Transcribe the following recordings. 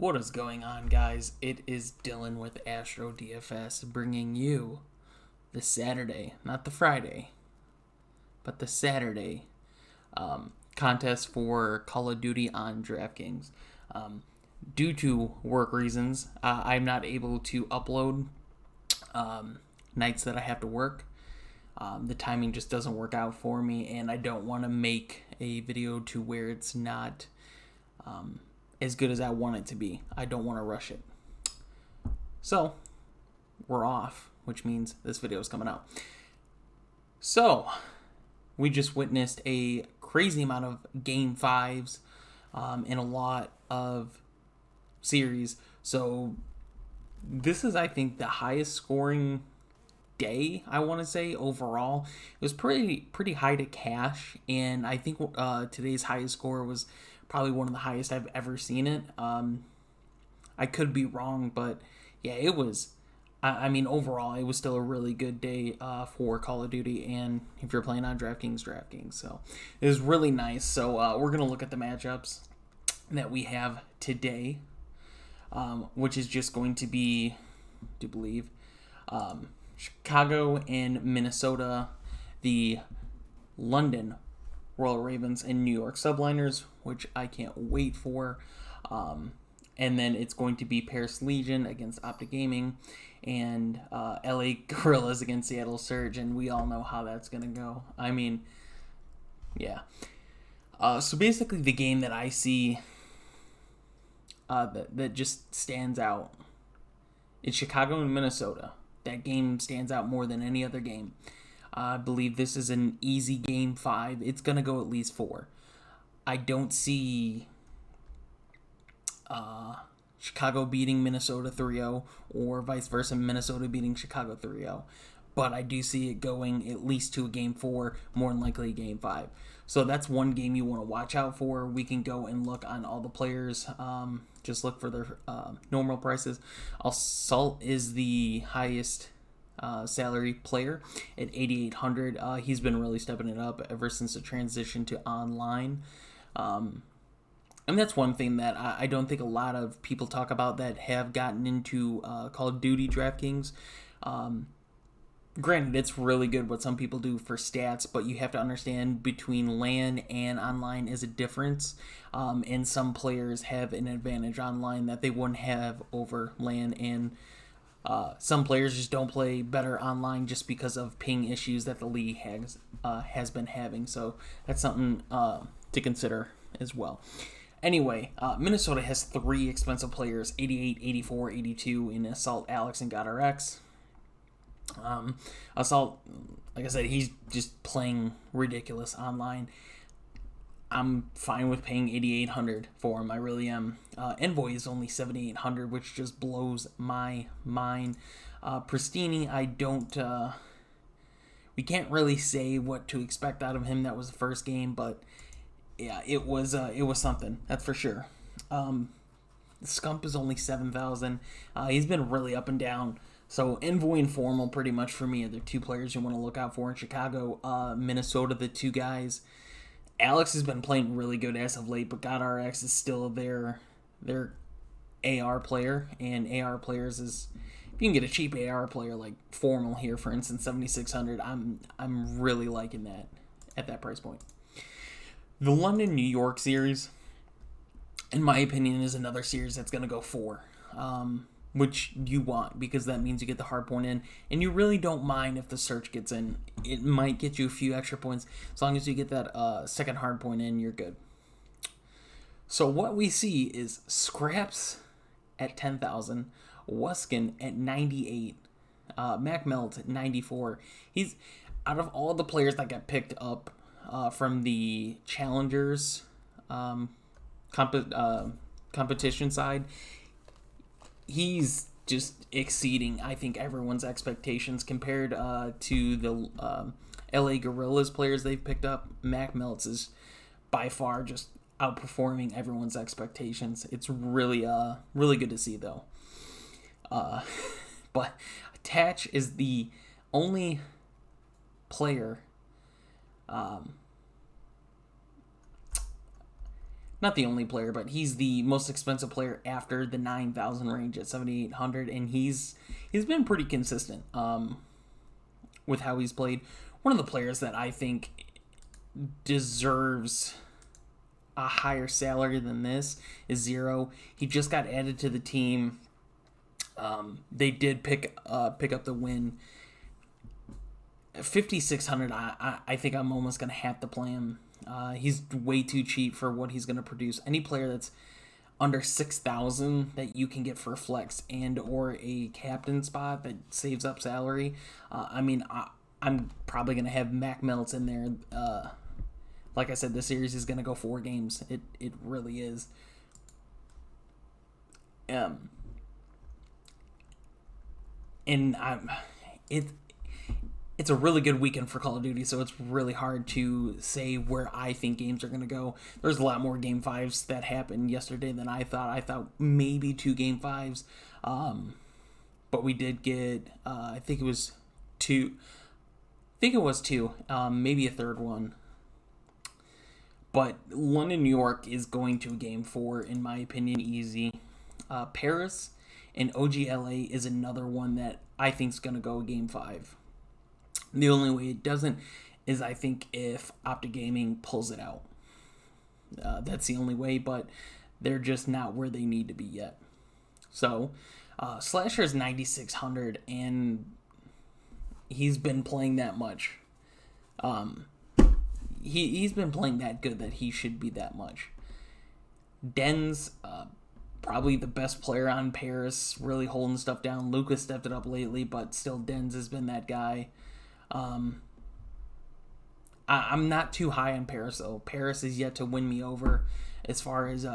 What is going on, guys? It is Dylan with Astrodfs bringing you the Saturday, not the Friday, but the Saturday contest for Call of Duty on DraftKings. Due to work reasons, I'm not able to upload nights that I have to work. The timing just doesn't work out for me, and I don't want to make a video to where it's not as good as I want it to be. I don't want to rush it. So, we're off, which means this video is coming out. So, we just witnessed a crazy amount of Game 5s in a lot of series. So, this is, I think, the highest scoring day, I want to say, overall. It was pretty high to cash, and I think today's highest score was probably one of the highest I've ever seen it. I could be wrong, but yeah, it was. I mean, overall, it was still a really good day for Call of Duty, and if you're playing on DraftKings. So it was really nice. So we're gonna look at the matchups that we have today, which is just going to be, I believe, Chicago and Minnesota, the London Royal Ravens and New York Subliners, which I can't wait for. And then it's going to be Paris Legion against Optic Gaming and LA Gorillas against Seattle Surge, and we all know how that's going to go. I mean, yeah. So basically the game that I see that just stands out is Chicago and Minnesota. That game stands out more than any other game. I believe this is an easy Game 5. It's going to go at least 4. I don't see Chicago beating Minnesota 3-0 or vice versa, Minnesota beating Chicago 3-0. But I do see it going at least to a Game 4, more than likely a Game 5. So that's one game you want to watch out for. We can go and look on all the players. Just look for their normal prices. Assault is the highest salary player at 8,800. He's been really stepping it up ever since the transition to online. And that's one thing that I don't think a lot of people talk about that have gotten into Call of Duty DraftKings. Granted, it's really good what some people do for stats, but you have to understand between LAN and online is a difference. And some players have an advantage online that they wouldn't have over LAN, and some players just don't play better online just because of ping issues that the league has been having. So that's something to consider as well. Anyway, Minnesota has 3 expensive players, 88, 84, 82 in Assault, Alex, and GodRx. Assault, like I said, he's just playing ridiculous online. I'm fine with paying 8,800 for him. I really am. Envoy is only 7,800, which just blows my mind. Pristini, I don't. We can't really say what to expect out of him. That was the first game, but yeah, it was something. That's for sure. Scump is only 7,000. He's been really up and down. So Envoy and Formal pretty much for me are the 2 players you want to look out for in Chicago. Minnesota, the 2 guys. Alex has been playing really good as of late, but GodRx is still their AR player, and AR players is, if you can get a cheap AR player like Formal here, for instance, 7,600, I'm really liking that at that price point. The London New York series, in my opinion, is another series that's going to go 4. Which you want, because that means you get the hard point in, and you really don't mind if the search gets in. It might get you a few extra points. As long as you get that second hard point in, you're good. So what we see is Scraps at 10,000, Wuskin at 98, Mac Melt at 94. He's, out of all the players that got picked up from the Challengers competition side, he's just exceeding, I think, everyone's expectations compared to the LA Gorillas players they've picked up. Mac Melts is by far just outperforming everyone's expectations. It's really good to see, though. But Tatch is the only player not the only player, but he's the most expensive player after the 9,000 range at 7,800, and he's been pretty consistent with how he's played. One of the players that I think deserves a higher salary than this is Zero. He just got added to the team. They did pick up the win. 5,600. I think I'm almost gonna have to play him. He's way too cheap for what he's gonna produce. Any player that's under 6,000 that you can get for a flex and or a captain spot that saves up salary. I'm probably gonna have Mac Melts in there. Like I said, this series is gonna go 4 games. It really is. And it's a really good weekend for Call of Duty, so it's really hard to say where I think games are going to go. There's a lot more Game 5s that happened yesterday than I thought. I thought maybe 2 Game 5s, but we did get, I think it was 2. Maybe a third one. But London, New York is going to Game 4, in my opinion, easy. Paris and OGLA is another one that I think is going to go Game 5. The only way it doesn't is I think if Optic Gaming pulls it out. That's the only way, but they're just not where they need to be yet. So, Slasher is 9,600, and he's been playing that much. He's been playing that good that he should be that much. Den's probably the best player on Paris, really holding stuff down. Lucas stepped it up lately, but still Den's has been that guy. I'm not too high on Paris, though. Paris is yet to win me over as far as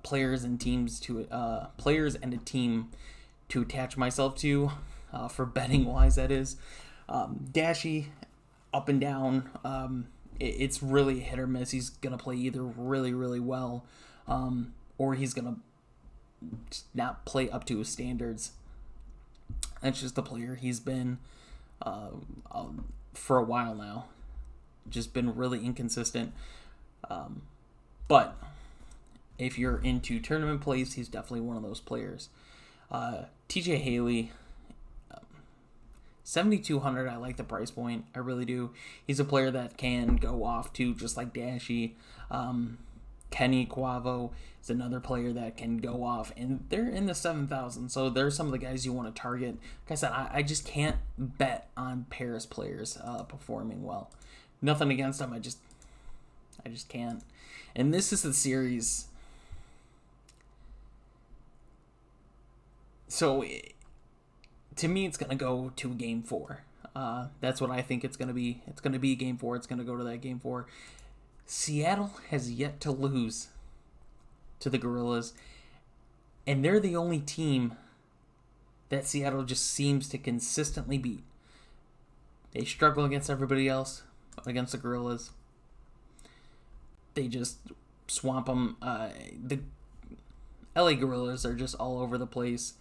players and a team to attach myself to, for betting wise, that is. Dashy, up and down. It's really hit or miss. He's gonna play either really, really well, or he's gonna not play up to his standards. That's just the player he's been for a while now. Just been really inconsistent. But if you're into tournament plays, he's definitely one of those players. TJ Haley, 7,200. I like the price point. I really do. He's a player that can go off too, just like Dashy. Kenny Quavo is another player that can go off, and they're in the 7,000. So there's some of the guys you want to target. Like I said, I just can't bet on Paris players performing well. Nothing against them. I just can't. And this is the series. So to me, it's gonna go to Game 4. That's what I think it's gonna be. It's gonna be Game 4. It's gonna go to that Game 4. Seattle has yet to lose to the Gorillas, and they're the only team that Seattle just seems to consistently beat. They struggle against everybody else, against the Gorillas. They just swamp them. The LA Gorillas are just all over the place.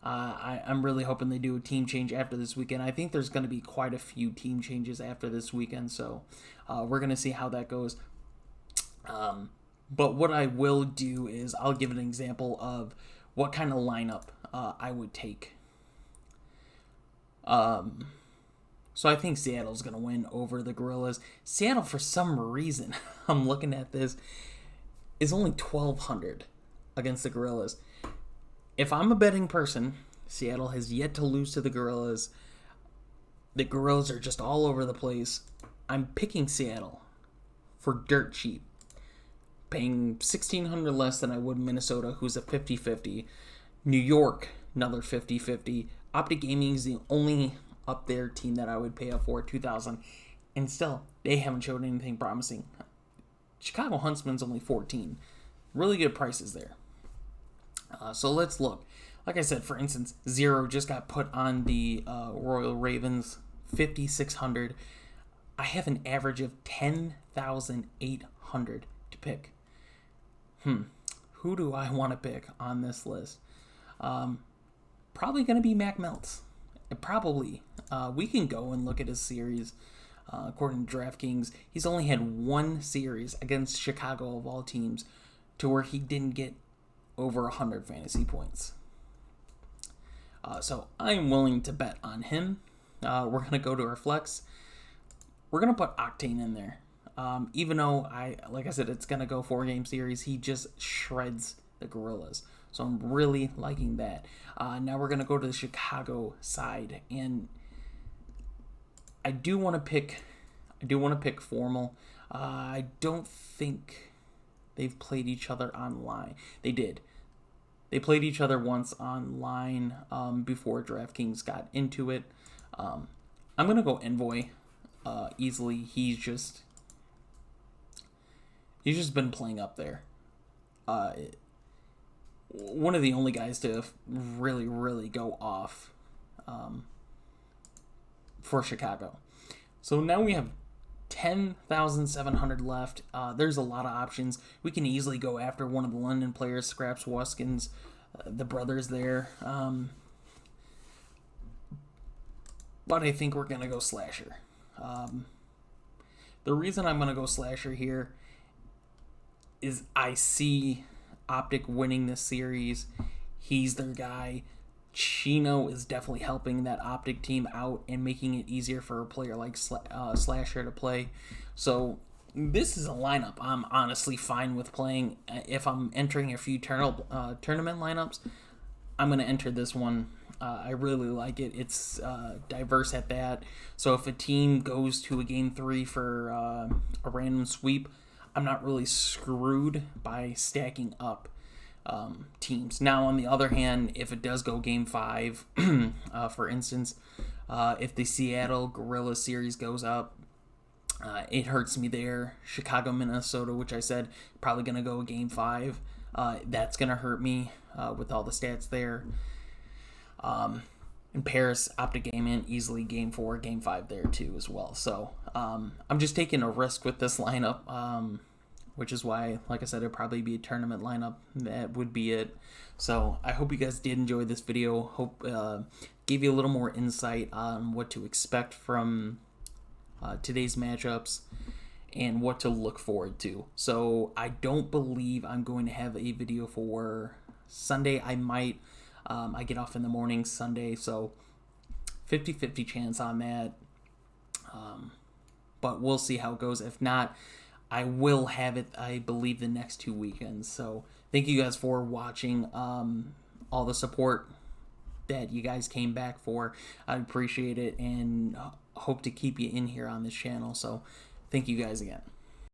I'm really hoping they do a team change after this weekend. I think there's going to be quite a few team changes after this weekend, so we're going to see how that goes. But what I will do is I'll give an example of what kind of lineup I would take. So I think Seattle's going to win over the Gorillas. Seattle, for some reason, I'm looking at this, is only 1,200 against the Gorillas. If I'm a betting person, Seattle has yet to lose to the Gorillas. The Gorillas are just all over the place. I'm picking Seattle for dirt cheap, paying $1,600 less than I would Minnesota, who's a 50-50. New York, another 50-50. Optic Gaming is the only up there team that I would pay up for, $2,000, and still they haven't showed anything promising. Chicago Huntsman's only 14. Really good prices there. So let's look. Like I said, for instance, Zero just got put on the Royal Ravens, 5,600. I have an average of 10,800 to pick. Who do I want to pick on this list? Probably going to be Mac Melts. Probably. We can go and look at his series. According to DraftKings, he's only had one series against Chicago of all teams. to where he didn't get over 100 fantasy points. So I'm willing to bet on him. We're going to go to our flex. We're going to put Octane in there. Even though, like I said, it's going to go 4-game series, he just shreds the Gorillas. So I'm really liking that. Now we're going to go to the Chicago side. And I do want to pick Formal. I don't think they've played each other online. They did. They played each other once online before DraftKings got into it. I'm going to go Envoy easily. He's just been playing up there. One of the only guys to really, really go off for Chicago. So now we have 10,700 left. There's a lot of options. We can easily go after one of the London players, Scraps Waskins, the brothers there. But I think we're going to go Slasher. The reason I'm going to go Slasher here is I see Optic winning this series. He's their guy. Chino is definitely helping that Optic team out and making it easier for a player like Slasher to play. So this is a lineup I'm honestly fine with playing. If I'm entering a few tournament lineups, I'm going to enter this one. I really like it. It's diverse at that. So if a team goes to a game 3 for a random sweep, I'm not really screwed by stacking up teams. Now, on the other hand, if it does go game 5, for instance, if the Seattle Gorilla series goes up, it hurts me there. Chicago, Minnesota, which I said probably going to go game 5. That's going to hurt me with all the stats there. In Paris, Optic game in, easily game 4, game 5 there too as well. So I'm just taking a risk with this lineup, which is why, like I said, it'd probably be a tournament lineup. That would be it. So I hope you guys did enjoy this video. Hope gave you a little more insight on what to expect from today's matchups and what to look forward to. So I don't believe I'm going to have a video for Sunday. I might. I get off in the morning Sunday, so 50-50 chance on that. But we'll see how it goes. If not, I will have it, I believe, the next 2 weekends. So thank you guys for watching. All the support that you guys came back for, I appreciate it, and hope to keep you in here on this channel. So thank you guys again.